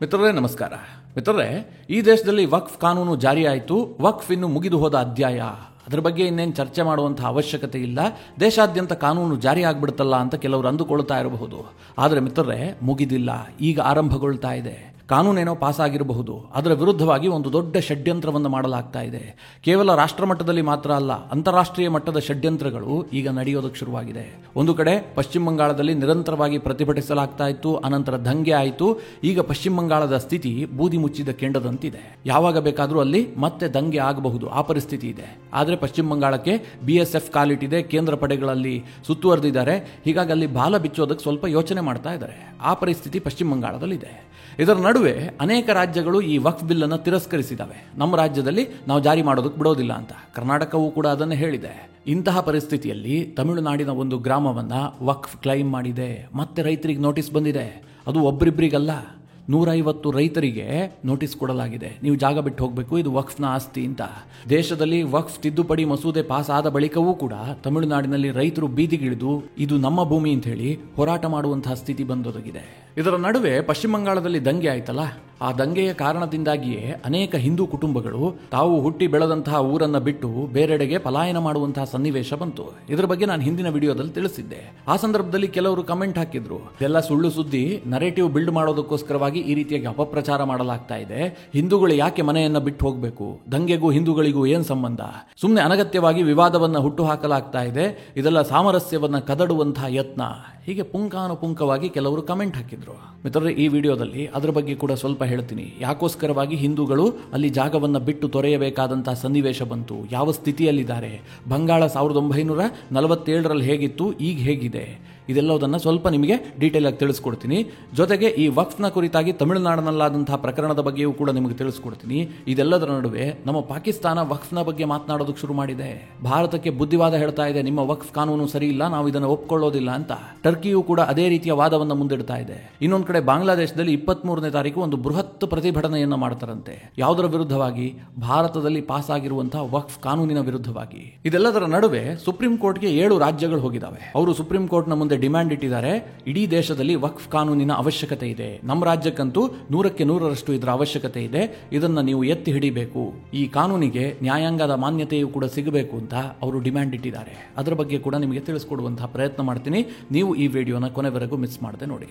ಮಿತ್ರರೇ ನಮಸ್ಕಾರ. ಮಿತ್ರರೇ, ಈ ದೇಶದಲ್ಲಿ ವಕ್ಫ್ ಕಾನೂನು ಜಾರಿಯಾಯಿತು. ವಕ್ಫ್ ಇನ್ನು ಮುಗಿದು ಹೋದ ಅಧ್ಯಾಯ. ಅದರ ಬಗ್ಗೆ ಇನ್ನೇನು ಚರ್ಚೆ ಮಾಡುವಂತಹ ಅವಶ್ಯಕತೆ ಇಲ್ಲ. ದೇಶಾದ್ಯಂತ ಕಾನೂನು ಜಾರಿ ಆಗ್ಬಿಡುತ್ತಲ್ಲ ಅಂತ ಕೆಲವರು ಅಂದುಕೊಳ್ತಾ ಇರಬಹುದು. ಆದರೆ ಮಿತ್ರರೇ, ಮುಗಿದಿಲ್ಲ, ಈಗ ಆರಂಭಗೊಳ್ತಾ ಇದೆ. ಕಾನೂನೇನೋ ಪಾಸ್ ಆಗಿರಬಹುದು, ಅದರ ವಿರುದ್ಧವಾಗಿ ಒಂದು ದೊಡ್ಡ ಷಡ್ಯಂತ್ರವನ್ನು ಮಾಡಲಾಗ್ತಾ ಇದೆ. ಕೇವಲ ರಾಷ್ಟ್ರ ಮಟ್ಟದಲ್ಲಿ ಮಾತ್ರ ಅಲ್ಲ, ಅಂತಾರಾಷ್ಟ್ರೀಯ ಮಟ್ಟದ ಷಡ್ಯಂತ್ರಗಳು ಈಗ ನಡೆಯೋದಕ್ಕೆ ಶುರುವಾಗಿದೆ. ಒಂದು ಕಡೆ ಪಶ್ಚಿಮ ಬಂಗಾಳದಲ್ಲಿ ನಿರಂತರವಾಗಿ ಪ್ರತಿಭಟಿಸಲಾಗ್ತಾ ಇತ್ತು, ಅನಂತರ ದಂಗೆ ಆಯಿತು. ಈಗ ಪಶ್ಚಿಮ ಬಂಗಾಳದ ಸ್ಥಿತಿ ಬೂದಿ ಮುಚ್ಚಿದ ಕೆಂಡದಂತಿದೆ. ಯಾವಾಗ ಬೇಕಾದರೂ ಅಲ್ಲಿ ಮತ್ತೆ ದಂಗೆ ಆಗಬಹುದು, ಆ ಪರಿಸ್ಥಿತಿ ಇದೆ. ಆದರೆ ಪಶ್ಚಿಮ ಬಂಗಾಳಕ್ಕೆ BSF ಕಾಲಿಟ್ಟಿದೆ, ಕೇಂದ್ರ ಪಡೆಗಳಲ್ಲಿ ಸುತ್ತುವರೆದಿದ್ದಾರೆ. ಹೀಗಾಗಿ ಅಲ್ಲಿ ಬಾಲ ಬಿಚ್ಚೋದಕ್ಕೆ ಸ್ವಲ್ಪ ಯೋಚನೆ ಮಾಡ್ತಾ ಇದ್ದಾರೆ. ಆ ಪರಿಸ್ಥಿತಿ ಪಶ್ಚಿಮ ಬಂಗಾಳದಲ್ಲಿದೆ. ಇದರ ನಡುವೆ ಅನೇಕ ರಾಜ್ಯಗಳು ಈ ವಕ್ಫ್ ಬಿಲ್ ಅನ್ನು ತಿರಸ್ಕರಿಸಿದ್ದಾವೆ. ನಮ್ಮ ರಾಜ್ಯದಲ್ಲಿ ನಾವು ಜಾರಿ ಮಾಡೋದಕ್ಕೆ ಬಿಡೋದಿಲ್ಲ ಅಂತ. ಕರ್ನಾಟಕವೂ ಕೂಡ ಅದನ್ನು ಹೇಳಿದೆ. ಇಂತಹ ಪರಿಸ್ಥಿತಿಯಲ್ಲಿ ತಮಿಳುನಾಡಿನ ಒಂದು ಗ್ರಾಮವನ್ನ ವಕ್ಫ್ ಕ್ಲೈಮ್ ಮಾಡಿದೆ. ಮತ್ತೆ ರೈತರಿಗೆ ನೋಟಿಸ್ ಬಂದಿದೆ. ಅದು ಒಬ್ಬರಿಬ್ಬರಿಗಲ್ಲ, 150 ರೈತರಿಗೆ ನೋಟಿಸ್ ಕೊಡಲಾಗಿದೆ. ನೀವು ಜಾಗ ಬಿಟ್ಟು ಹೋಗಬೇಕು, ಇದು ವಕ್ಫ್ನ ಆಸ್ತಿ ಅಂತ. ದೇಶದಲ್ಲಿ ವಕ್ಫ್ ತಿದ್ದುಪಡಿ ಮಸೂದೆ ಪಾಸ್ ಆದ ಬಳಿಕವೂ ಕೂಡ ತಮಿಳುನಾಡಿನಲ್ಲಿ ರೈತರು ಬೀದಿಗಿಳಿದು ಇದು ನಮ್ಮ ಭೂಮಿ ಅಂತ ಹೇಳಿ ಹೋರಾಟ ಮಾಡುವಂತಹ ಸ್ಥಿತಿ ಬಂದೊದಗಿದೆ. ಇದರ ನಡುವೆ ಪಶ್ಚಿಮ ಬಂಗಾಳದಲ್ಲಿ ದಂಗೆ ಆಯ್ತಲ್ಲ, ಆ ದಂಗೆಯ ಕಾರಣದಿಂದಾಗಿಯೇ ಅನೇಕ ಹಿಂದೂ ಕುಟುಂಬಗಳು ತಾವು ಹುಟ್ಟಿ ಬೆಳೆದಂತಹ ಊರನ್ನ ಬಿಟ್ಟು ಬೇರೆಡೆಗೆ ಪಲಾಯನ ಮಾಡುವಂತಹ ಸನ್ನಿವೇಶ ಬಂತು. ಇದರ ಬಗ್ಗೆ ನಾನು ಹಿಂದಿನ ವಿಡಿಯೋದಲ್ಲಿ ತಿಳಿಸಿದ್ದೆ. ಆ ಸಂದರ್ಭದಲ್ಲಿ ಕೆಲವರು ಕಮೆಂಟ್ ಹಾಕಿದ್ರು, ಇದೆಲ್ಲ ಸುಳ್ಳು ಸುದ್ದಿ, ನರೇಟಿವ್ ಬಿಲ್ಡ್ ಮಾಡೋದಕ್ಕೋಸ್ಕರವಾಗಿ ಈ ರೀತಿಯಾಗಿ ಅಪಪ್ರಚಾರ ಮಾಡಲಾಗ್ತಾ ಇದೆ. ಹಿಂದೂಗಳು ಯಾಕೆ ಮನೆಯನ್ನ ಬಿಟ್ಟು ಹೋಗಬೇಕು? ದಂಗೆಗೂ ಹಿಂದೂಗಳಿಗೂ ಏನ್ ಸಂಬಂಧ? ಸುಮ್ಮನೆ ಅನಗತ್ಯವಾಗಿ ವಿವಾದವನ್ನ ಹುಟ್ಟು ಹಾಕಲಾಗ್ತಾ ಇದೆ. ಇದೆಲ್ಲ ಸಾಮರಸ್ಯವನ್ನ ಕದಡುವಂತಹ ಯತ್ನ. ಹೀಗೆ ಪುಂಖಾನುಪುಂಖವಾಗಿ ಕೆಲವರು ಕಮೆಂಟ್ ಹಾಕಿದ್ರು. ಮಿತ್ರರೇ, ಈ ವಿಡಿಯೋದಲ್ಲಿ ಅದರ ಬಗ್ಗೆ ಕೂಡ ಸ್ವಲ್ಪ ಹೇಳ್ತೀನಿ. ಯಾಕೋಸ್ಕರವಾಗಿ ಹಿಂದೂಗಳು ಅಲ್ಲಿ ಜಾಗವನ್ನು ಬಿಟ್ಟು ತೊರೆಯಬೇಕಾದಂತಹ ಸನ್ನಿವೇಶ ಬಂತು, ಯಾವ ಸ್ಥಿತಿಯಲ್ಲಿದ್ದಾರೆ, ಬಂಗಾಳ 1947ರಲ್ಲಿ ಹೇಗಿತ್ತು, ಈಗ ಹೇಗಿದೆ, ಇದೆಲ್ಲದನ್ನು ಸ್ವಲ್ಪ ನಿಮಗೆ ಡೀಟೇಲ್ ಆಗಿ ತಿಳಿಸ್ಕೊಡ್ತೀನಿ. ಜೊತೆಗೆ ಈ ವಕ್ಫ್ನ ಕುರಿತಾಗಿ ತಮಿಳುನಾಡಿನಲ್ಲಾದಂತಹ ಪ್ರಕರಣದ ಬಗ್ಗೆಯೂ ಕೂಡ ನಿಮಗೆ ತಿಳಿಸ್ಕೊಡ್ತೀನಿ. ಇದೆಲ್ಲದರ ನಡುವೆ ನಮ್ಮ ಪಾಕಿಸ್ತಾನ ವಕ್ಫ್ನ ಬಗ್ಗೆ ಮಾತನಾಡೋದಕ್ಕೆ ಶುರು ಮಾಡಿದೆ. ಭಾರತಕ್ಕೆ ಬುದ್ಧಿವಾದ ಹೇಳ್ತಾ ಇದೆ, ನಿಮ್ಮ ವಕ್ಫ್ ಕಾನೂನು ಸರಿ ಇಲ್ಲ, ನಾವು ಇದನ್ನು ಒಪ್ಕೊಳ್ಳೋದಿಲ್ಲ ಅಂತ. ಟರ್ಕಿಯೂ ಕೂಡ ಅದೇ ರೀತಿಯ ವಾದವನ್ನು ಮುಂದಿಡ್ತಾ ಇದೆ. ಇನ್ನೊಂದು ಕಡೆ ಬಾಂಗ್ಲಾದೇಶದಲ್ಲಿ 23ನೇ ತಾರೀಕು ಒಂದು ಬೃಹತ್ ಪ್ರತಿಭಟನೆಯನ್ನು ಮಾಡ್ತಾರಂತೆ. ಯಾವುದರ ವಿರುದ್ಧವಾಗಿ? ಭಾರತದಲ್ಲಿ ಪಾಸ್ ಆಗಿರುವಂತಹ ವಕ್ಫ್ ಕಾನೂನಿನ ವಿರುದ್ಧವಾಗಿ. ಇದೆಲ್ಲದರ ನಡುವೆ ಸುಪ್ರೀಂ ಕೋರ್ಟ್ಗೆ 7 ರಾಜ್ಯಗಳು ಹೋಗಿದ್ದಾವೆ. ಅವರು ಸುಪ್ರೀಂ ಕೋರ್ಟ್ನ ಮುಂದೆ ಡಿಮ್ಯಾಂಡ್ ಇಟ್ಟಿದ್ದಾರೆ, ಇಡೀ ದೇಶದಲ್ಲಿ ವಕ್ಫ್ ಕಾನೂನಿನ ಅವಶ್ಯಕತೆ ಇದೆ. ನಮ್ಮ ರಾಜ್ಯಕ್ಕಂತೂ 100ಕ್ಕೆ 100ರಷ್ಟು ಇದರ ಅವಶ್ಯಕತೆ ಇದೆ. ಇದನ್ನ ನೀವು ಎತ್ತಿ ಹಿಡಿಬೇಕು. ಈ ಕಾನೂನಿಗೆ ನ್ಯಾಯಾಂಗದ ಮಾನ್ಯತೆಯೂ ಕೂಡ ಸಿಗಬೇಕು ಅಂತ ಅವರು ಡಿಮ್ಯಾಂಡ್ ಇಟ್ಟಿದ್ದಾರೆ. ಅದರ ಬಗ್ಗೆ ಕೂಡ ನಿಮಗೆ ತಿಳಿಸ್ಕೊಡುವಂತಹ ಪ್ರಯತ್ನ ಮಾಡ್ತೀನಿ. ನೀವು ಈ ವಿಡಿಯೋನ ಕೊನೆವರೆಗೂ ಮಿಸ್ ಮಾಡದೆ ನೋಡಿ.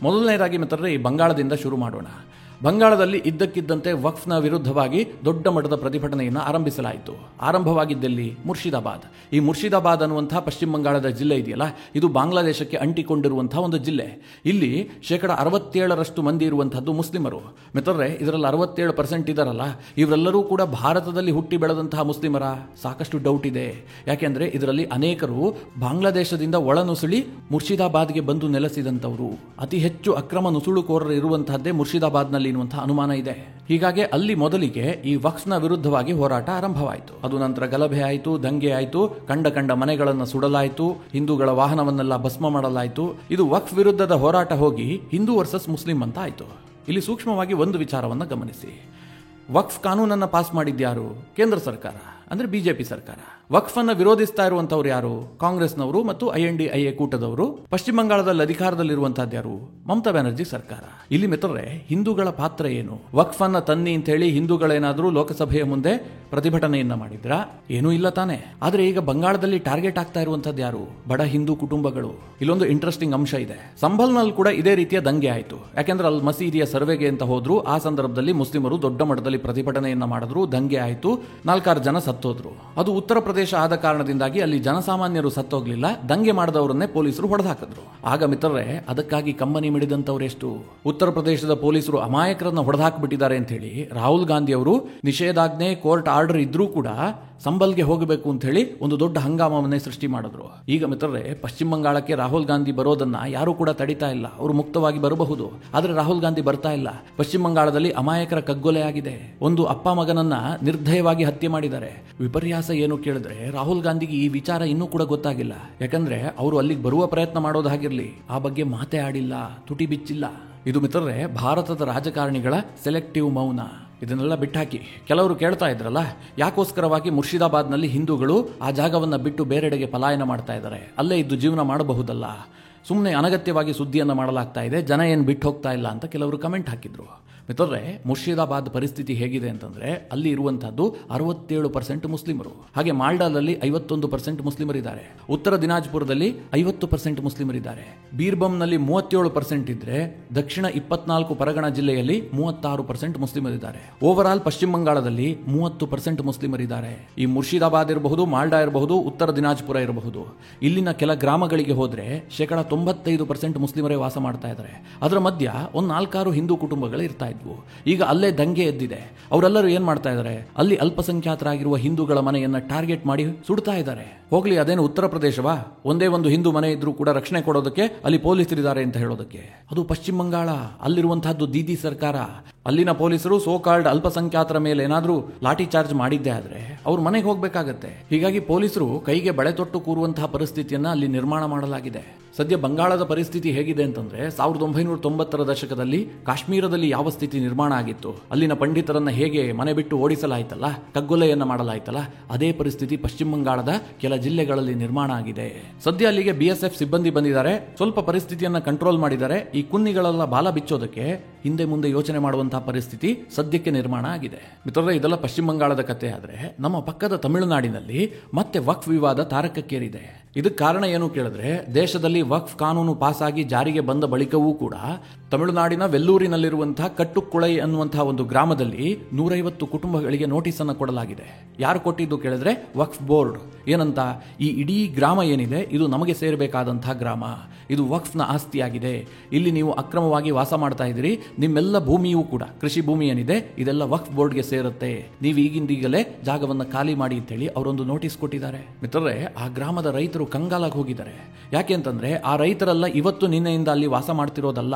ಮೊದಲನೇದಾಗಿ ಮಿತ್ರರೇ, ಈ ಬಂಗಾಳದಿಂದ ಶುರು ಮಾಡೋಣ. ಬಂಗಾಳದಲ್ಲಿ ಇದ್ದಕ್ಕಿದ್ದಂತೆ ವಕ್ಫ್ನ ವಿರುದ್ಧವಾಗಿ ದೊಡ್ಡ ಮಟ್ಟದ ಪ್ರತಿಭಟನೆಯನ್ನು ಆರಂಭಿಸಲಾಯಿತು. ಆರಂಭವಾಗಿದ್ದಲ್ಲಿ ಮುರ್ಷಿದಾಬಾದ್. ಈ ಮುರ್ಷಿದಾಬಾದ್ ಅನ್ನುವಂತಹ ಪಶ್ಚಿಮ ಬಂಗಾಳದ ಜಿಲ್ಲೆ ಇದೆಯಲ್ಲ, ಇದು ಬಾಂಗ್ಲಾದೇಶಕ್ಕೆ ಅಂಟಿಕೊಂಡಿರುವಂತಹ ಒಂದು ಜಿಲ್ಲೆ. ಇಲ್ಲಿ 67% ಮಂದಿ ಇರುವಂತಹದ್ದು ಮುಸ್ಲಿಮರು. ಮಿತ್ರರೇ, ಇದರಲ್ಲಿ 67% ಇದಾರಲ್ಲ, ಇವರೆಲ್ಲರೂ ಕೂಡ ಭಾರತದಲ್ಲಿ ಹುಟ್ಟಿ ಬೆಳೆದಂತಹ ಮುಸ್ಲಿಮರ? ಸಾಕಷ್ಟು ಡೌಟ್ ಇದೆ. ಯಾಕೆಂದ್ರೆ ಇದರಲ್ಲಿ ಅನೇಕರು ಬಾಂಗ್ಲಾದೇಶದಿಂದ ಒಳನುಸುಳಿ ಮುರ್ಷಿದಾಬಾದ್ಗೆ ಬಂದು ನೆಲೆಸಿದಂತವರು. ಅತಿ ಹೆಚ್ಚು ಅಕ್ರಮ ನುಸುಳುಕೋರರು ಇರುವಂತಹದ್ದೇ ಮುರ್ಷಿದಾಬಾದ್ನಲ್ಲಿ ಎನ್ನುವಂತಹ ಅನುಮಾನ ಇದೆ. ಹೀಗಾಗಿ ಅಲ್ಲಿ ಮೊದಲಿಗೆ ಈ ವಕ್ಫ್ನ ವಿರುದ್ಧವಾಗಿ ಹೋರಾಟ ಆರಂಭವಾಯಿತು. ಅದು ನಂತರ ಗಲಭೆ ಆಯಿತು, ದಂಗೆ ಆಯಿತು, ಕಂಡ ಮನೆಗಳನ್ನು ಸುಡಲಾಯಿತು, ಹಿಂದೂಗಳ ವಾಹನವನ್ನೆಲ್ಲ ಭಸ್ಮ ಮಾಡಲಾಯಿತು. ಇದು ವಕ್ಫ್ ವಿರುದ್ಧದ ಹೋರಾಟ ಹೋಗಿ ಹಿಂದೂ ವರ್ಸಸ್ ಮುಸ್ಲಿಂ ಅಂತ ಆಯಿತು. ಇಲ್ಲಿ ಸೂಕ್ಷ್ಮವಾಗಿ ಒಂದು ವಿಚಾರವನ್ನು ಗಮನಿಸಿ. ವಕ್ಫ್ ಕಾನೂನನ್ನು ಪಾಸ್ ಮಾಡಿದ್ಯಾರು? ಕೇಂದ್ರ ಸರ್ಕಾರ, ಅಂದ್ರೆ ಬಿಜೆಪಿ ಸರ್ಕಾರ. ವಕ್ಫ್ ಅನ್ನು ವಿರೋಧಿಸ್ತಾ ಇರುವಂತವ್ರು ಯಾರು? ಕಾಂಗ್ರೆಸ್ನವರು ಮತ್ತು INDIA ಕೂಟದವರು. ಪಶ್ಚಿಮ ಬಂಗಾಳದಲ್ಲಿ ಅಧಿಕಾರದಲ್ಲಿರುವಂತಹದ್ದು ಯಾರು? ಮಮತಾ ಬ್ಯಾನರ್ಜಿ ಸರ್ಕಾರ. ಇಲ್ಲಿ ಮಿತ್ರರೇ, ಹಿಂದೂಗಳ ಪಾತ್ರ ಏನು? ವಕ್ಫ್ ಅನ್ನ ತನ್ನಿ ಅಂತ ಹೇಳಿ ಹಿಂದೂಗಳೇನಾದ್ರೂ ಲೋಕಸಭೆಯ ಮುಂದೆ ಪ್ರತಿಭಟನೆಯನ್ನ ಮಾಡಿದ್ರ? ಏನೂ ಇಲ್ಲ ತಾನೆ. ಆದ್ರೆ ಈಗ ಬಂಗಾಳದಲ್ಲಿ ಟಾರ್ಗೆಟ್ ಆಗ್ತಾ ಇರುವಂತದ್ದು ಯಾರು? ಬಡ ಹಿಂದೂ ಕುಟುಂಬಗಳು. ಇಲ್ಲೊಂದು ಇಂಟ್ರೆಸ್ಟಿಂಗ್ ಅಂಶ ಇದೆ. ಸಂಭಲ್ನಲ್ಲಿ ಕೂಡ ಇದೇ ರೀತಿಯ ದಂಗೆ ಆಯಿತು. ಯಾಕೆಂದ್ರೆ ಅಲ್ಲಿ ಮಸೀದಿಯ ಸರ್ವೆಗೆ ಅಂತ ಹೋದ್ರು. ಆ ಸಂದರ್ಭದಲ್ಲಿ ಮುಸ್ಲಿಮರು ದೊಡ್ಡ ಮಟ್ಟದಲ್ಲಿ ಪ್ರತಿಭಟನೆಯನ್ನ ಮಾಡಿದ್ರು, ದಂಗೆ ಆಯಿತು, 4-6 ಜನ ಸತ್ತೋದ್ರು. ಅದು ಉತ್ತರ ಪ್ರದೇಶ ಆದ ಕಾರಣದಿಂದಾಗಿ ಅಲ್ಲಿ ಜನಸಾಮಾನ್ಯರು ಸತ್ತೋಗ್ಲಿಲ್ಲ, ದಂಗೆ ಮಾಡಿದವರನ್ನೇ ಪೊಲೀಸರು ಹೊಡೆದಾಕಿದ್ರು. ಆಗ ಮಿತ್ರರೇ, ಅದಕ್ಕಾಗಿ ಕಮ್ಮನಿ ಮಿಡಿದಂತವರೆಷ್ಟು? ಉತ್ತರ ಪ್ರದೇಶದ ಪೊಲೀಸರು ಅಮಾಯಕರನ್ನ ಹೊಡೆದಾಕ್ಬಿಟ್ಟಿದ್ದಾರೆ ಅಂತ ಹೇಳಿ ರಾಹುಲ್ ಗಾಂಧಿ ಅವರು ನಿಷೇಧಾಜ್ಞೆ, ಕೋರ್ಟ್ ಆರ್ಡರ್ ಇದ್ರೂ ಕೂಡ ಸಂಬಲ್ಗೆ ಹೋಗಬೇಕು ಅಂತ ಹೇಳಿ ಒಂದು ದೊಡ್ಡ ಹಂಗಾಮವನ್ನೇ ಸೃಷ್ಟಿ ಮಾಡಿದ್ರು. ಈಗ ಮಿತ್ರರೇ, ಪಶ್ಚಿಮ ಬಂಗಾಳಕ್ಕೆ ರಾಹುಲ್ ಗಾಂಧಿ ಬರೋದನ್ನ ಯಾರು ಕೂಡ ತಡಿತಾ ಇಲ್ಲ. ಅವರು ಮುಕ್ತವಾಗಿ ಬರಬಹುದು, ಆದ್ರೆ ರಾಹುಲ್ ಗಾಂಧಿ ಬರ್ತಾ ಇಲ್ಲ. ಪಶ್ಚಿಮ ಬಂಗಾಳದಲ್ಲಿ ಅಮಾಯಕರ ಕಗ್ಗೊಲೆ ಆಗಿದೆ. ಒಂದು ಅಪ್ಪ ಮಗನನ್ನ ನಿರ್ದಯವಾಗಿ ಹತ್ಯೆ ಮಾಡಿದ್ದಾರೆ. ವಿಪರ್ಯಾಸ ಏನು ಕೇಳಿದ್ರೆ, ರಾಹುಲ್ ಗಾಂಧಿಗೆ ಈ ವಿಚಾರ ಇನ್ನೂ ಕೂಡ ಗೊತ್ತಾಗಿಲ್ಲ. ಯಾಕಂದ್ರೆ ಅವರು ಅಲ್ಲಿಗೆ ಬರುವ ಪ್ರಯತ್ನ ಮಾಡೋದಾಗಿರ್ಲಿ, ಆ ಬಗ್ಗೆ ಮಾತೇ ಆಡಿಲ್ಲ, ತುಟಿ ಬಿಚ್ಚಿಲ್ಲ. ಇದು ಮಿತ್ರರೇ, ಭಾರತದ ರಾಜಕಾರಣಿಗಳ ಸೆಲೆಕ್ಟಿವ್ ಮೌನ. ಇದನ್ನೆಲ್ಲ ಬಿಟ್ಟಾಕಿ ಕೆಲವರು ಕೇಳ್ತಾ ಇದ್ರಲ್ಲ, ಯಾಕೋಸ್ಕರವಾಗಿ ಮುರ್ಷಿದಾಬಾದ್ನಲ್ಲಿ ಹಿಂದೂಗಳು ಆ ಜಾಗವನ್ನು ಬಿಟ್ಟು ಬೇರೆಡೆಗೆ ಪಲಾಯನ ಮಾಡ್ತಾ ಇದ್ದಾರೆ, ಅಲ್ಲೇ ಇದ್ದು ಜೀವನ ಮಾಡಬಹುದಲ್ಲ. ಸುಮ್ಮನೆ ಅನಗತ್ಯವಾಗಿ ಸುದ್ದಿಯನ್ನು ಮಾಡಲಾಗ್ತಾ ಇದೆ, ಜನ ಏನು ಬಿಟ್ಟು ಹೋಗ್ತಾ ಇಲ್ಲ ಅಂತ ಕೆಲವರು ಕಮೆಂಟ್ ಹಾಕಿದ್ರು. ಮಿತ್ರರೇ, ಮುರ್ಷಿದಾಬಾದ್ ಪರಿಸ್ಥಿತಿ ಹೇಗಿದೆ ಅಂತಂದ್ರೆ ಅಲ್ಲಿ ಇರುವಂತಹದ್ದು 67% ಮುಸ್ಲಿಮರು. ಹಾಗೆ ಮಾಲ್ಡಾದಲ್ಲಿ 51% ಮುಸ್ಲಿಮರಿದ್ದಾರೆ. ಉತ್ತರ ದಿನಾಜ್ಪುರದಲ್ಲಿ 50% ಮುಸ್ಲಿಮರಿದ್ದಾರೆ. ಬೀರ್ಬಂನಲ್ಲಿ 37% ಇದ್ರೆ ದಕ್ಷಿಣ 24 ಪರಗಣ ಜಿಲ್ಲೆಯಲ್ಲಿ 36% ಮುಸ್ಲಿಮರಿದ್ದಾರೆ. ಓವರ್ ಆಲ್ ಪಶ್ಚಿಮ ಬಂಗಾಳದಲ್ಲಿ 30% ಮುಸ್ಲಿಮರಿದ್ದಾರೆ. ಈ ಮುರ್ಷಿದಾಬಾದ್ ಇರಬಹುದು, ಮಾಲ್ಡಾ ಇರಬಹುದು, ಉತ್ತರ ದಿನಾಜ್ಪುರ ಇರಬಹುದು, ಇಲ್ಲಿನ ಕೆಲ ಗ್ರಾಮಗಳಿಗೆ ಹೋದ್ರೆ 95% ಮುಸ್ಲಿಮರೇ ವಾಸ ಮಾಡ್ತಾ ಇದ್ದಾರೆ. ಅದರ ಮಧ್ಯ ಒಂದು 4-6 ಹಿಂದೂ ಕುಟುಂಬಗಳು ಇರ್ತಾ ಇದ್ವು. ಈಗ ಅಲ್ಲೇ ದಂಗೆ ಎದ್ದಿದೆ. ಅವರೆಲ್ಲರೂ ಏನ್ ಮಾಡ್ತಾ ಇದ್ದಾರೆ, ಅಲ್ಲಿ ಅಲ್ಪಸಂಖ್ಯಾತರಾಗಿರುವ ಹಿಂದೂಗಳ ಮನೆಯನ್ನ ಟಾರ್ಗೆಟ್ ಮಾಡಿ ಸುಡ್ತಾ ಇದ್ದಾರೆ. ಹೋಗ್ಲಿ, ಅದೇನು ಉತ್ತರ ಪ್ರದೇಶವಾ? ಒಂದೇ ಒಂದು ಹಿಂದೂ ಮನೆ ಇದ್ರೂ ಕೂಡ ರಕ್ಷಣೆ ಕೊಡೋದಕ್ಕೆ ಅಲ್ಲಿ ಪೊಲೀಸರಿದ್ದಾರೆ ಅಂತ ಹೇಳೋದಕ್ಕೆ. ಅದು ಪಶ್ಚಿಮ ಬಂಗಾಳ, ಅಲ್ಲಿರುವಂತಹದ್ದು ದೀದಿ ಸರ್ಕಾರ. ಅಲ್ಲಿನ ಪೊಲೀಸರು ಸೋಕಾಲ್ಡ್ ಅಲ್ಪಸಂಖ್ಯಾತರ ಮೇಲೆ ಏನಾದ್ರೂ ಲಾಠಿ ಚಾರ್ಜ್ ಮಾಡಿದ್ದೆ ಆದ್ರೆ ಅವ್ರ ಮನೆಗೆ ಹೋಗ್ಬೇಕಾಗತ್ತೆ. ಹೀಗಾಗಿ ಪೊಲೀಸರು ಕೈಗೆ ಬಳೆ ತೊಟ್ಟು ಕೂರುವಂತಹ ಪರಿಸ್ಥಿತಿಯನ್ನ ಅಲ್ಲಿ ನಿರ್ಮಾಣ ಮಾಡಲಾಗಿದೆ. ಸದ್ಯ ಬಂಗಾಳದ ಪರಿಸ್ಥಿತಿ ಹೇಗಿದೆ ಅಂತಂದ್ರೆ 1990ರ ದಶಕದಲ್ಲಿ ಕಾಶ್ಮೀರದಲ್ಲಿ ಯಾವ ಸ್ಥಿತಿ ನಿರ್ಮಾಣ ಆಗಿತ್ತು, ಅಲ್ಲಿನ ಪಂಡಿತರನ್ನ ಹೇಗೆ ಮನೆ ಬಿಟ್ಟು ಓಡಿಸಲಾಯ್ತಲ್ಲ, ಕಗ್ಗೊಲೆಯನ್ನ ಮಾಡಲಾಯ್ತಲ್ಲ, ಅದೇ ಪರಿಸ್ಥಿತಿ ಪಶ್ಚಿಮ ಬಂಗಾಳದ ಕೆಲ ಜಿಲ್ಲೆಗಳಲ್ಲಿ ನಿರ್ಮಾಣ ಆಗಿದೆ. ಸದ್ಯ ಅಲ್ಲಿಗೆ BSF ಸಿಬ್ಬಂದಿ ಬಂದಿದ್ದಾರೆ, ಸ್ವಲ್ಪ ಪರಿಸ್ಥಿತಿಯನ್ನ ಕಂಟ್ರೋಲ್ ಮಾಡಿದ್ದಾರೆ. ಈ ಕುನ್ನಿಗಳೆಲ್ಲ ಬಾಲ ಬಿಚ್ಚೋದಕ್ಕೆ ಹಿಂದೆ ಮುಂದೆ ಯೋಚನೆ ಮಾಡುವಂತಹ ಪರಿಸ್ಥಿತಿ ಸದ್ಯಕ್ಕೆ ನಿರ್ಮಾಣ ಆಗಿದೆ. ಮಿತ್ರರೇ, ಇದೆಲ್ಲ ಪಶ್ಚಿಮ ಬಂಗಾಳದ ಕತೆ. ಆದ್ರೆ ನಮ್ಮ ಪಕ್ಕದ ತಮಿಳುನಾಡಿನಲ್ಲಿ ಮತ್ತೆ ವಕ್ಫ್ ವಿವಾದ ತಾರಕಕ್ಕೇರಿದೆ. ಇದಕ್ಕೆ ಕಾರಣ ಏನು ಕೇಳಿದ್ರೆ, ದೇಶದಲ್ಲಿ ವಕ್ಫ್ ಕಾನೂನು ಪಾಸ್ ಆಗಿ ಜಾರಿಗೆ ಬಂದ ಬಳಿಕವೂ ಕೂಡ ತಮಿಳುನಾಡಿನ ವೆಲ್ಲೂರಿನಲ್ಲಿರುವಂತಹ ಕಟ್ಟುಕೊಳೈ ಅನ್ನುವಂತಹ ಒಂದು ಗ್ರಾಮದಲ್ಲಿ 150 ಕುಟುಂಬಗಳಿಗೆ ನೋಟಿಸ್ ಅನ್ನು ಕೊಡಲಾಗಿದೆ. ಯಾರು ಕೊಟ್ಟಿದ್ದು ಕೇಳಿದ್ರೆ ವಕ್ಫ್ ಬೋರ್ಡ್. ಏನಂತ, ಈ ಇಡೀ ಗ್ರಾಮ ಏನಿದೆ ಇದು ನಮಗೆ ಸೇರಬೇಕಾದಂತಹ ಗ್ರಾಮ, ಇದು ವಕ್ಫ್ನ ಆಸ್ತಿಯಾಗಿದೆ, ಇಲ್ಲಿ ನೀವು ಅಕ್ರಮವಾಗಿ ವಾಸ ಮಾಡ್ತಾ ಇದ್ದೀರಿ, ನಿಮ್ಮೆಲ್ಲ ಭೂಮಿಯೂ ಕೂಡ ಕೃಷಿ ಭೂಮಿ ಏನಿದೆ ಇದೆಲ್ಲ ವಕ್ಫ್ ಬೋರ್ಡ್ಗೆ ಸೇರುತ್ತೆ, ನೀವು ಈಗಿಂದೀಗಲೇ ಜಾಗವನ್ನು ಖಾಲಿ ಮಾಡಿ ಅಂತ ಹೇಳಿ ಅವರೊಂದು ನೋಟಿಸ್ ಕೊಟ್ಟಿದ್ದಾರೆ. ಮಿತ್ರರೇ, ಆ ಗ್ರಾಮದ ರೈತರು ಕಂಗಾಲಾಗಿ ಹೋಗಿದ್ದಾರೆ. ಯಾಕೆ ಅಂತಂದ್ರೆ ಆ ರೈತರೆಲ್ಲ ಇವತ್ತು ನಿನ್ನೆಯಿಂದ ಅಲ್ಲಿ ವಾಸ ಮಾಡ್ತಿರೋದಲ್ಲ,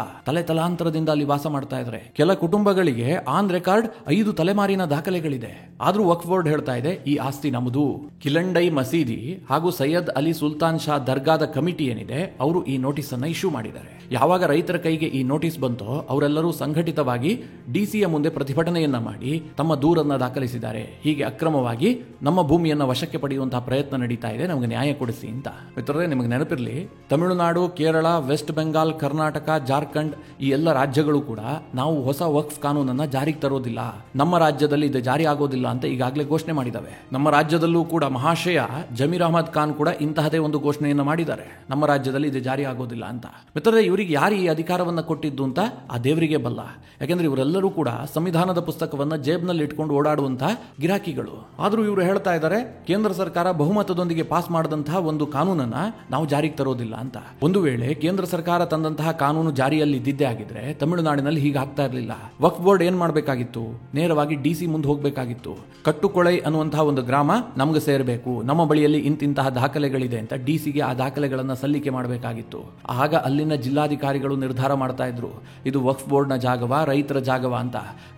ತಲಾಂತರದಿಂದ ಅಲ್ಲಿ ವಾಸ ಮಾಡ್ತಾ ಇದ್ದಾರೆ. ಕೆಲ ಕುಟುಂಬಗಳಿಗೆ ಆನ್ ರೆಕಾರ್ಡ್ 5 ತಲೆಮಾರಿನ ದಾಖಲೆಗಳಿದೆ. ಆದ್ರೂ ವಕ್ಫ್ ಬೋರ್ಡ್ ಹೇಳ್ತಾ ಇದೆ ಈ ಆಸ್ತಿ ನಮ್ಮದು. ಕಿಲಂಡೈ ಮಸೀದಿ ಹಾಗೂ ಸೈಯದ್ ಅಲಿ ಸುಲ್ತಾನ್ ಶಾ ದರ್ಗಾದ ಕಮಿಟಿ ಏನಿದೆ ಅವರು ಈ ನೋಟಿಸ್ ಅನ್ನ ಇಶ್ಯೂ ಮಾಡಿದ್ದಾರೆ. ಯಾವಾಗ ರೈತರ ಕೈಗೆ ಈ ನೋಟಿಸ್ ಬಂತೋ ಅವರೆಲ್ಲರೂ ಸಂಘಟಿತವಾಗಿ ಡಿಸಿಯ ಮುಂದೆ ಪ್ರತಿಭಟನೆಯನ್ನ ಮಾಡಿ ತಮ್ಮ ದೂರನ್ನ ದಾಖಲಿಸಿದ್ದಾರೆ. ಹೀಗೆ ಅಕ್ರಮವಾಗಿ ನಮ್ಮ ಭೂಮಿಯನ್ನ ವಶಕ್ಕೆ ಪಡೆಯುವಂತಹ ಪ್ರಯತ್ನ ನಡೀತಾ ಇದೆ, ನಮಗೆ ನ್ಯಾಯ ಕೊಡಿಸಿ ಅಂತ. ಮಿತ್ರರೇ, ನಿಮಗೆ ನೆನಪಿರಲಿ, ತಮಿಳುನಾಡು, ಕೇರಳ, ವೆಸ್ಟ್ ಬೆಂಗಾಲ್, ಕರ್ನಾಟಕ, ಜಾರ್ಖಂಡ್ ಈ ಎಲ್ಲ ರಾಜ್ಯಗಳು ಕೂಡ ನಾವು ಹೊಸ ವಕ್ಫ್ ಕಾನೂನನ್ನ ಜಾರಿಗೆ ತರೋದಿಲ್ಲ, ನಮ್ಮ ರಾಜ್ಯದಲ್ಲಿ ಇದು ಜಾರಿ ಆಗೋದಿಲ್ಲ ಅಂತ ಈಗಾಗಲೇ ಘೋಷಣೆ ಮಾಡಿದ್ದಾವೆ. ನಮ್ಮ ರಾಜ್ಯದಲ್ಲೂ ಕೂಡ ಮಹಾಶಯ ಜಮೀರ್ ಅಹಮದ್ ಖಾನ್ ಕೂಡ ಇಂತಹದೇ ಒಂದು ಘೋಷಣೆಯನ್ನು ಮಾಡಿದ್ದಾರೆ, ನಮ್ಮ ರಾಜ್ಯದಲ್ಲಿ ಇದು ಜಾರಿ ಆಗೋದಿಲ್ಲ ಅಂತ. ಮಿತ್ರರೇ, ಇವರಿಗೆ ಯಾರು ಈ ಅಧಿಕಾರವನ್ನ ಕೊಟ್ಟಿದ್ದು ಅಂತ ಆ ದೇವರಿಗೆ ಬಲ್ಲ. ಯಾಕೆಂದ್ರೆ ಇವರೆಲ್ಲರೂ ಕೂಡ ಸಂವಿಧಾನದ ಪುಸ್ತಕವನ್ನ ಜೇಬ್ನಲ್ಲಿ ಇಟ್ಕೊಂಡು ಓಡಾಡುವಂತಹ ಗಿರಾಕಿಗಳು. ಆದ್ರೂ ಇವರು ಹೇಳ್ತಾ ಇದ್ದಾರೆ ಕೇಂದ್ರ ಸರ್ಕಾರ ಬಹುಮತದೊಂದಿಗೆ ಪಾಸ್ ಮಾಡಿದಂತಹ ಒಂದು ಕಾನೂನನ್ನ ನಾವು ಜಾರಿಗೆ ತರೋದಿಲ್ಲ ಅಂತ. ಒಂದು ವೇಳೆ ಕೇಂದ್ರ ಸರ್ಕಾರ ತಂದಂತಹ ಕಾನೂನು ಜಾರಿಯಲ್ಲಿ ಇದ್ದಿದ್ದೇ ಆಗಿದ್ರೆ ತಮಿಳುನಾಡಿನಲ್ಲಿ ಹೀಗೆ ಆಗ್ತಾ ಇರಲಿಲ್ಲ. ವಕ್ಫ್ ಬೋರ್ಡ್ ಏನ್ ಮಾಡಬೇಕಾಗಿತ್ತು, ನೇರವಾಗಿ ಡಿಸಿ ಮುಂದೆ ಹೋಗಬೇಕಾಗಿತ್ತು. ಕಟ್ಟುಕೊಳೈ ಅನ್ನುವಂತಹ ಒಂದು ಗ್ರಾಮ ನಮ್ಗೆ ಸೇರಬೇಕು, ನಮ್ಮ ಬಳಿಯಲ್ಲಿ ಇಂತಿಂತಹ ದಾಖಲೆಗಳಿದೆ ಅಂತ ಡಿಸಿಗೆ ಆ ದಾಖಲೆಗಳನ್ನ ಸಲ್ಲಿಕೆ ಮಾಡಬೇಕಾಗಿತ್ತು. ಆಗ ಅಲ್ಲಿನ ಜಿಲ್ಲಾಧಿಕಾರಿಗಳು ನಿರ್ಧಾರ ಮಾಡ್ತಾ ಇದ್ರು ಇದು ವಕ್ಫ್ ಬೋರ್ಡ್ನ ಜಾಗವಾ ರೈತರ ಜಾಗವಾ ಅಂತ.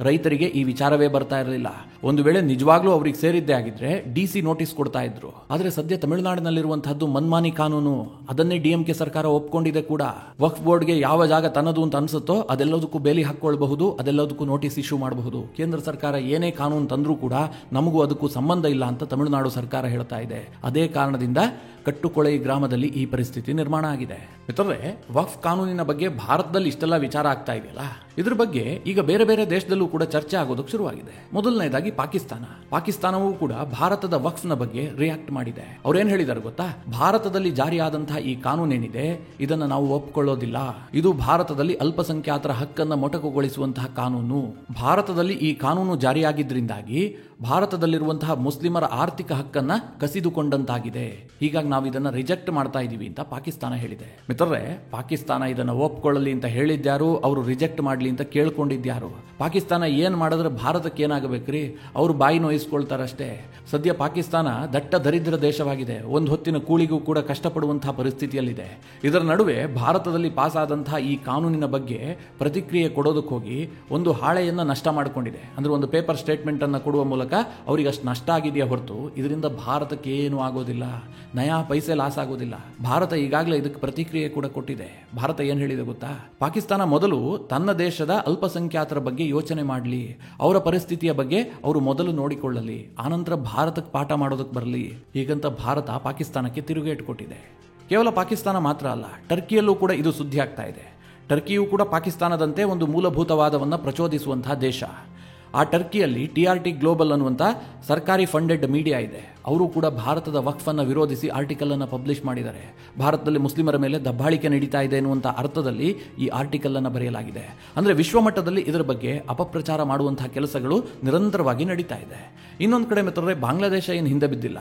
ರೈತರಿಗೆ ಈ ವಿಚಾರವೇ ಬರ್ತಾ ಇರಲಿಲ್ಲ. ಒಂದು ವೇಳೆ ನಿಜವಾಗ್ಲೂ ಅವ್ರಿಗೆ ಸೇರಿದ್ದೇ ಆಗಿದ್ರೆ ಡಿಸಿ ನೋಟಿಸ್ ಕೊಡ್ತಾ ಇದ್ರು. ಆದ್ರೆ ಸದ್ಯ ತಮಿಳುನಾಡಿನಲ್ಲಿರುವಂತಹದ್ದು ಮನ್ಮಾನಿ ಕಾನೂನು, ಅದನ್ನೇ DMK ಸರ್ಕಾರ ಒಪ್ಕೊಂಡಿದೆ ಕೂಡ. ವಕ್ಫ್ ಬೋರ್ಡ್ಗೆ ಯಾವ ಜಾಗ ತನ್ನದು ಅಂತ ಅನ್ಸುತ್ತೋ ಅದೆಲ್ಲದಕ್ಕೂ ಬೇಲಿ ಹಾಕೊಳ್ಬಹುದು, ಅದೆಲ್ಲದಕ್ಕೂ ನೋಟಿಸ್ ಇಶ್ಯೂ ಮಾಡಬಹುದು. ಕೇಂದ್ರ ಸರ್ಕಾರ ಏನೇ ಕಾನೂನು ತಂದ್ರೂ ಕೂಡ ನಮಗೂ ಅದಕ್ಕೂ ಸಂಬಂಧ ಇಲ್ಲ ಅಂತ ತಮಿಳುನಾಡು ಸರ್ಕಾರ ಹೇಳ್ತಾ ಇದೆ. ಅದೇ ಕಾರಣದಿಂದ ಕಟ್ಟುಕೊಳೈ ಗ್ರಾಮದಲ್ಲಿ ಈ ಪರಿಸ್ಥಿತಿ ನಿರ್ಮಾಣ ಆಗಿದೆ. ಮಿತ್ರರೇ, ವಕ್ಫ್ ಕಾನೂನಿನ ಬಗ್ಗೆ ಭಾರತದಲ್ಲಿ ಇಷ್ಟೆಲ್ಲ ವಿಚಾರ ಆಗ್ತಾ ಇದೆಯಲ್ಲ, ಇದ್ರ ಬಗ್ಗೆ ಈಗ ಬೇರೆ ಬೇರೆ ದೇಶದಲ್ಲೂ ಕೂಡ ಚರ್ಚೆ ಆಗೋದಕ್ಕೆ ಶುರುವಾಗಿದೆ. ಮೊದಲನೇದಾಗಿ ಪಾಕಿಸ್ತಾನವೂ ಕೂಡ ಭಾರತದ ವಕ್ಫ್ನ ಬಗ್ಗೆ ರಿಯಾಕ್ಟ್ ಮಾಡಿದೆ. ಅವ್ರೇನ್ ಹೇಳಿದಾರೆ ಗೊತ್ತಾ, ಭಾರತದಲ್ಲಿ ಜಾರಿಯಾದಂತಹ ಈ ಕಾನೂನೇನಿದೆ ಇದನ್ನ ನಾವು ಒಪ್ಕೊಳ್ಳೋದಿಲ್ಲ, ಇದು ಭಾರತದಲ್ಲಿ ಅಲ್ಪಸಂಖ್ಯಾತರ ಹಕ್ಕನ್ನ ಮೊಟಕುಗೊಳಿಸುವಂತಹ ಕಾನೂನು. ಭಾರತದಲ್ಲಿ ಈ ಕಾನೂನು ಜಾರಿಯಾಗಿದ್ದರಿಂದಾಗಿ ಭಾರತದಲ್ಲಿರುವಂತಹ ಮುಸ್ಲಿಮರ ಆರ್ಥಿಕ ಹಕ್ಕನ್ನ ಕಸಿದುಕೊಂಡಂತಾಗಿದೆ, ಹೀಗಾಗಿ ನಾವು ಇದನ್ನ ರಿಜೆಕ್ಟ್ ಮಾಡ್ತಾ ಇದೀವಿ ಅಂತ ಪಾಕಿಸ್ತಾನ ಹೇಳಿದೆ. ಮಿತ್ರರೇ, ಪಾಕಿಸ್ತಾನ ಇದನ್ನ ಒಪ್ಕೊಳ್ಳಲಿ ಅಂತ ಹೇಳಿದ್ಯಾರು, ಅವರು ರಿಜೆಕ್ಟ್ ಮಾಡ್ಲಿ ಅಂತ ಕೇಳ್ಕೊಂಡಿದ್ಯಾರು? ಪಾಕಿಸ್ತಾನ ಏನ್ ಮಾಡಿದ್ರೆ ಭಾರತಕ್ಕೆ ಏನಾಗಬೇಕ್ರಿ, ಅವರು ಬಾಯಿ ನೋಯಿಸ್ಕೊಳ್ತಾರಷ್ಟೇ. ಸದ್ಯ ಪಾಕಿಸ್ತಾನ ದಟ್ಟ ದರಿದ್ರ ದೇಶವಾಗಿದೆ, ಒಂದು ಹೊತ್ತಿನ ಕೂಳಿಗೂ ಕೂಡ ಕಷ್ಟಪಡುವಂತಹ ಪರಿಸ್ಥಿತಿಯಲ್ಲಿದೆ. ಇದರ ನಡುವೆ ಭಾರತದಲ್ಲಿ ಪಾಸ್ ಆದಂತಹ ಈ ಕಾನೂನಿನ ಬಗ್ಗೆ ಪ್ರತಿಕ್ರಿಯೆ ಕೊಡೋದಕ್ಕೆ ಹೋಗಿ ಒಂದು ಹಾಳೆಯನ್ನ ನಷ್ಟ ಮಾಡಿಕೊಂಡಿದೆ. ಅಂದ್ರೆ ಒಂದು ಪೇಪರ್ ಸ್ಟೇಟ್ಮೆಂಟ್ ಅನ್ನ ಕೊಡುವ ಮೂಲಕ ಅವರಿಗೆ ಅಷ್ಟು ನಷ್ಟ ಆಗಿದೆಯಾ ಹೊರತು ಇದರಿಂದ ಭಾರತಕ್ಕೆ ಏನು ಆಗೋದಿಲ್ಲ, ನಯಾ ಪೈಸೆ ಲಾಸ್ ಆಗೋದಿಲ್ಲ. ಭಾರತ ಈಗಾಗಲೇ ಇದಕ್ಕೆ ಪ್ರತಿಕ್ರಿಯೆ ಕೂಡ ಕೊಟ್ಟಿದೆ. ಭಾರತ ಏನ್ ಹೇಳಿದೆ ಗೊತ್ತಾ, ಪಾಕಿಸ್ತಾನ ಮೊದಲು ತನ್ನ ದೇಶದ ಅಲ್ಪಸಂಖ್ಯಾತರ ಬಗ್ಗೆ ಯೋಚನೆ ಮಾಡಲಿ, ಅವರ ಪರಿಸ್ಥಿತಿಯ ಬಗ್ಗೆ ಅವರು ಮೊದಲು ನೋಡಿಕೊಳ್ಳಲಿ, ಆನಂತರ ಭಾರತಕ್ಕೆ ಪಾಠ ಮಾಡೋದಕ್ಕೆ ಬರಲಿ, ಹೀಗಂತ ಭಾರತ ಪಾಕಿಸ್ತಾನಕ್ಕೆ ತಿರುಗೇಟು ಕೊಟ್ಟಿದೆ. ಕೇವಲ ಪಾಕಿಸ್ತಾನ ಮಾತ್ರ ಅಲ್ಲ, ಟರ್ಕಿಯಲ್ಲೂ ಕೂಡ ಇದು ಸುದ್ದಿ ಆಗ್ತಾ ಇದೆ. ಟರ್ಕಿಯೂ ಕೂಡ ಪಾಕಿಸ್ತಾನದಂತೆ ಒಂದು ಮೂಲಭೂತವಾದವನ್ನು ಪ್ರಚೋದಿಸುವಂತಹ ದೇಶ. ಆ ಟರ್ಕಿಯಲ್ಲಿ TRT ಗ್ಲೋಬಲ್ ಅನ್ನುವಂಥ ಸರ್ಕಾರಿ ಫಂಡೆಡ್ ಮೀಡಿಯಾ ಇದೆ. ಅವರು ಕೂಡ ಭಾರತದ ವಕ್ಫನ್ನು ವಿರೋಧಿಸಿ ಆರ್ಟಿಕಲ್ ಅನ್ನು ಪಬ್ಲಿಷ್ ಮಾಡಿದ್ದಾರೆ. ಭಾರತದಲ್ಲಿ ಮುಸ್ಲಿಮರ ಮೇಲೆ ದಬ್ಬಾಳಿಕೆ ನಡೀತಾ ಇದೆ ಎನ್ನುವಂಥ ಅರ್ಥದಲ್ಲಿ ಈ ಆರ್ಟಿಕಲ್ ಅನ್ನು ಬರೆಯಲಾಗಿದೆ. ಅಂದರೆ ವಿಶ್ವಮಟ್ಟದಲ್ಲಿ ಇದರ ಬಗ್ಗೆ ಅಪಪ್ರಚಾರ ಮಾಡುವಂತಹ ಕೆಲಸಗಳು ನಿರಂತರವಾಗಿ ನಡೀತಾ ಇದೆ. ಇನ್ನೊಂದು ಕಡೆ ಮಿತ್ರರೇ, ಬಾಂಗ್ಲಾದೇಶ ಏನು ಹಿಂದೆ ಬಿದ್ದಿಲ್ಲ.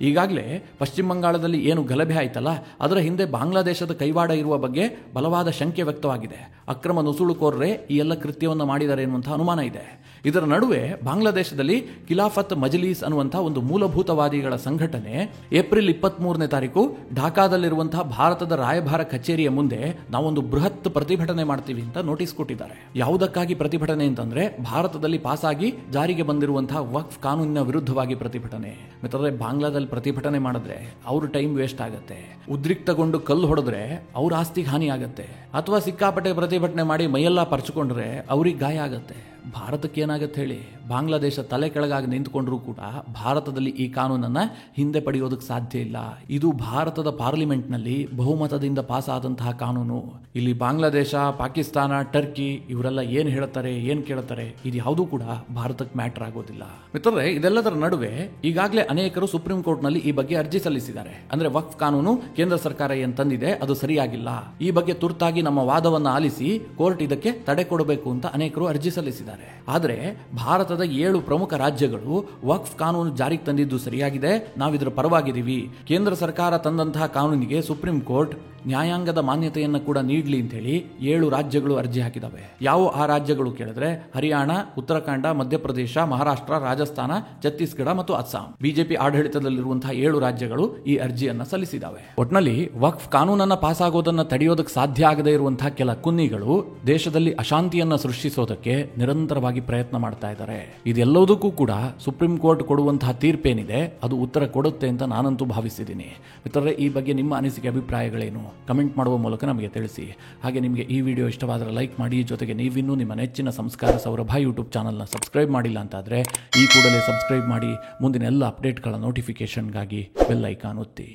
ಈಗಾಗಲೇ ಪಶ್ಚಿಮ ಬಂಗಾಳದಲ್ಲಿ ಏನು ಗಲಭೆ ಆಯ್ತಲ್ಲ, ಅದರ ಹಿಂದೆ ಬಾಂಗ್ಲಾದೇಶದ ಕೈವಾಡ ಇರುವ ಬಗ್ಗೆ ಬಲವಾದ ಶಂಕೆ ವ್ಯಕ್ತವಾಗಿದೆ. ಅಕ್ರಮ ನುಸುಳುಕೋರರೇ ಈ ಎಲ್ಲ ಕೃತ್ಯವನ್ನು ಮಾಡಿದ್ದಾರೆ ಎನ್ನುವಂಥ ಅನುಮಾನ ಇದೆ. ಇದರ ನಡುವೆ ಬಾಂಗ್ಲಾದೇಶದಲ್ಲಿ ಖಿಲಾಫತ್ ಮಜ್ಲಿಸ್ ಅನ್ನುವಂಥ ಒಂದು ಮೂಲಭೂತವಾದಿಗಳ ಸಂಘಟನೆ ಏಪ್ರಿಲ್ 23ನೇ ತಾರೀಕು ಢಾಕಾದಲ್ಲಿರುವಂತಹ ಭಾರತದ ರಾಯಭಾರ ಕಚೇರಿಯ ಮುಂದೆ ನಾವೊಂದು ಬೃಹತ್ ಪ್ರತಿಭಟನೆ ಮಾಡ್ತೀವಿ ಅಂತ ನೋಟಿಸ್ ಕೊಟ್ಟಿದ್ದಾರೆ. ಯಾವುದಕ್ಕಾಗಿ ಪ್ರತಿಭಟನೆ ಅಂತಂದ್ರೆ, ಭಾರತದಲ್ಲಿ ಪಾಸಾಗಿ ಜಾರಿಗೆ ಬಂದಿರುವಂತಹ ವಕ್ಫ್ ಕಾನೂನಿನ ವಿರುದ್ಧವಾಗಿ ಪ್ರತಿಭಟನೆ. ಮಿತ್ರರೇ, ಬಾಂಗ್ಲಾದಲ್ಲಿ ಪ್ರತಿಭಟನೆ ಮಾಡಿದ್ರೆ ಅವ್ರ ಟೈಮ್ ವೇಸ್ಟ್ ಆಗುತ್ತೆ. ಉದ್ರಿಕ್ತಗೊಂಡು ಕಲ್ಲು ಹೊಡೆದ್ರೆ ಅವ್ರ ಆಸ್ತಿಗೆ ಹಾನಿ ಆಗುತ್ತೆ, ಅಥವಾ ಸಿಕ್ಕಾಪಟ್ಟೆ ಪ್ರತಿಭಟನೆ ಮಾಡಿ ಮೈಯೆಲ್ಲ ಪರ್ಚಿಕೊಂಡ್ರೆ ಅವ್ರಿಗೆ ಗಾಯ ಆಗುತ್ತೆ. ಭಾರತಕ್ಕೆ ಏನಾಗುತ್ತೆ ಹೇಳಿ? ಬಾಂಗ್ಲಾದೇಶ ತಲೆ ಕೆಳಗಾಗಿ ನಿಂತುಕೊಂಡ್ರೂ ಕೂಡ ಭಾರತದಲ್ಲಿ ಈ ಕಾನೂನನ್ನು ಹಿಂದೆ ಪಡೆಯೋದಕ್ಕೆ ಸಾಧ್ಯ ಇಲ್ಲ. ಇದು ಭಾರತದ ಪಾರ್ಲಿಮೆಂಟ್ನಲ್ಲಿ ಬಹುಮತದಿಂದ ಪಾಸ್ ಆದಂತಹ ಕಾನೂನು. ಇಲ್ಲಿ ಬಾಂಗ್ಲಾದೇಶ, ಪಾಕಿಸ್ತಾನ, ಟರ್ಕಿ ಇವರೆಲ್ಲ ಏನು ಹೇಳ್ತಾರೆ, ಏನು ಕೇಳ್ತಾರೆ, ಇದು ಯಾವುದೂ ಕೂಡ ಭಾರತಕ್ಕೆ ಮ್ಯಾಟರ್ ಆಗೋದಿಲ್ಲ. ಮಿತ್ರರೇ, ಇದೆಲ್ಲದರ ನಡುವೆ ಈಗಾಗಲೇ ಅನೇಕರು ಸುಪ್ರೀಂ ಕೋರ್ಟ್ನಲ್ಲಿ ಈ ಬಗ್ಗೆ ಅರ್ಜಿ ಸಲ್ಲಿಸಿದ್ದಾರೆ. ಅಂದ್ರೆ ವಕ್ಫ್ ಕಾನೂನು ಕೇಂದ್ರ ಸರ್ಕಾರ ಏನು ತಂದಿದೆ ಅದು ಸರಿಯಾಗಿಲ್ಲ, ಈ ಬಗ್ಗೆ ತುರ್ತಾಗಿ ನಮ್ಮ ವಾದವನ್ನು ಆಲಿಸಿ ಕೋರ್ಟ್ ಇದಕ್ಕೆ ತಡೆ ಕೊಡಬೇಕು ಅಂತ ಅನೇಕರು ಅರ್ಜಿ ಸಲ್ಲಿಸಿದ್ದಾರೆ. ಆದರೆ ಭಾರತದ 7 ಪ್ರಮುಖ ರಾಜ್ಯಗಳು ವಕ್ಫ್ ಕಾನೂನು ಜಾರಿಗೆ ತಂದಿದ್ದು ಸರಿಯಾಗಿದೆ, ನಾವಿದರ ಪರವಾಗಿದ್ದೀವಿ, ಕೇಂದ್ರ ಸರ್ಕಾರ ತಂದಂತಹ ಕಾನೂನಿಗೆ ಸುಪ್ರೀಂ ಕೋರ್ಟ್ ನ್ಯಾಯಾಂಗದ ಮಾನ್ಯತೆಯನ್ನು ಕೂಡ ನೀಡಲಿ ಅಂತ ಹೇಳಿ 7 ರಾಜ್ಯಗಳು ಅರ್ಜಿ ಹಾಕಿದವೆ. ಯಾವ ಆ ರಾಜ್ಯಗಳು ಕೇಳಿದ್ರೆ, ಹರಿಯಾಣ, ಉತ್ತರಾಖಂಡ, ಮಧ್ಯಪ್ರದೇಶ, ಮಹಾರಾಷ್ಟ್ರ, ರಾಜಸ್ಥಾನ, ಛತ್ತೀಸ್ಗಢ ಮತ್ತು ಅಸ್ಸಾಂ. ಬಿಜೆಪಿ ಆಡಳಿತದಲ್ಲಿರುವಂತಹ 7 ರಾಜ್ಯಗಳು ಈ ಅರ್ಜಿಯನ್ನು ಸಲ್ಲಿಸಿದವೆ. ಒಟ್ನಲ್ಲಿ ವಕ್ಫ್ ಕಾನೂನನ್ನ ಪಾಸ್ ಆಗೋದನ್ನ ತಡೆಯೋದಕ್ಕೆ ಸಾಧ್ಯ ಆಗದೇ ಇರುವಂತಹ ಕೆಲ ಕುನ್ನಿಗಳು ದೇಶದಲ್ಲಿ ಅಶಾಂತಿಯನ್ನ ಸೃಷ್ಟಿಸೋದಕ್ಕೆ ನಿರಂತರವಾಗಿ ಪ್ರಯತ್ನ ಮಾಡ್ತಾ ಇದ್ದಾರೆ. ಇದೆಲ್ಲದಕ್ಕೂ ಕೂಡ ಸುಪ್ರೀಂ ಕೋರ್ಟ್ ಕೊಡುವಂತಹ ತೀರ್ಪೇನಿದೆ ಅದು ಉತ್ತರ ಕೊಡುತ್ತೆ ಅಂತ ನಾನಂತೂ ಭಾವಿಸಿದ್ದೀನಿ. ಮಿತ್ರರೇ, ಈ ಬಗ್ಗೆ ನಿಮ್ಮ ಅನಿಸಿಕೆ, ಅಭಿಪ್ರಾಯಗಳೇನು? ಕಮೆಂಟ್ ಮಾಡುವ ಮೂಲಕ ನಮಗೆ ತಿಳಿಸಿ. ಹಾಗೆ ನಿಮಗೆ ಈ ವಿಡಿಯೋ ಇಷ್ಟವಾದರೆ ಲೈಕ್ ಮಾಡಿ. ಜೊತೆಗೆ ನೀವಿನ್ನೂ ನಿಮ್ಮ ನೆಚ್ಚಿನ ಸಂಸ್ಕಾರ ಸೌರಭ ಯೂಟ್ಯೂಬ್ ಚಾನಲ್ನ ಸಬ್ಸ್ಕ್ರೈಬ್ ಮಾಡಿಲ್ಲ ಅಂತಾದರೆ ಈ ಕೂಡಲೇ ಸಬ್ಸ್ಕ್ರೈಬ್ ಮಾಡಿ. ಮುಂದಿನ ಎಲ್ಲ ಅಪ್ಡೇಟ್ಗಳ ನೋಟಿಫಿಕೇಶನ್ಗಾಗಿ ಬೆಲ್ ಐಕಾನ್ ಒತ್ತಿ.